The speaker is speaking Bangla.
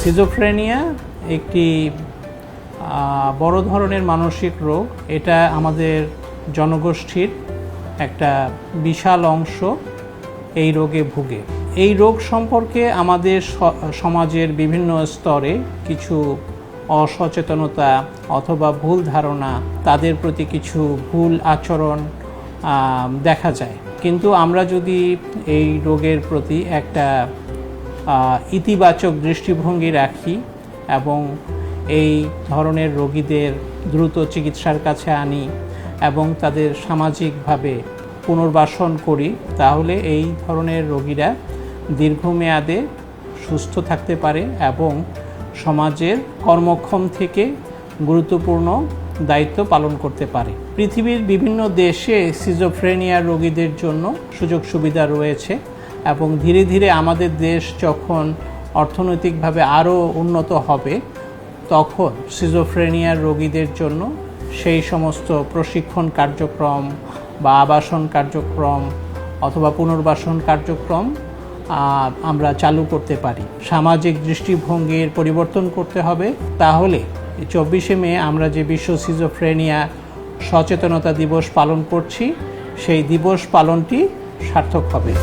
সিজোফ্রেনিয়া একটি বড় ধরনের মানসিক রোগ। এটা আমাদের জনগোষ্ঠীর একটা বিশাল অংশ এই রোগে ভুগে। এই রোগ সম্পর্কে আমাদের সমাজের বিভিন্ন স্তরে কিছু অসচেতনতা অথবা ভুল ধারণা, তাদের প্রতি কিছু ভুল আচরণ দেখা যায়। কিন্তু আমরা যদি এই রোগের প্রতি একটা ইতিবাচক দৃষ্টিভঙ্গি রাখি এবং এই ধরনের রোগীদের দ্রুত চিকিৎসার কাছে আনি এবং তাদের সামাজিকভাবে পুনর্বাসন করি, তাহলে এই ধরনের রোগীরা দীর্ঘমেয়াদে সুস্থ থাকতে পারে এবং সমাজের কর্মক্ষম থেকে গুরুত্বপূর্ণ দায়িত্ব পালন করতে পারে। পৃথিবীর বিভিন্ন দেশে সিজোফ্রেনিয়া রোগীদের জন্য সুযোগ সুবিধা রয়েছে এবং ধীরে ধীরে আমাদের দেশ যখন অর্থনৈতিকভাবে আরও উন্নত হবে, তখন সিজোফ্রেনিয়ার রোগীদের জন্য সেই সমস্ত প্রশিক্ষণ কার্যক্রম বা আবাসন কার্যক্রম অথবা পুনর্বাসন কার্যক্রম আমরা চালু করতে পারি। সামাজিক দৃষ্টিভঙ্গির পরিবর্তন করতে হবে, তাহলে 24শে মে আমরা যে বিশ্ব সিজোফ্রেনিয়া সচেতনতা দিবস পালন করছি, সেই দিবস পালনটি সার্থক হবে।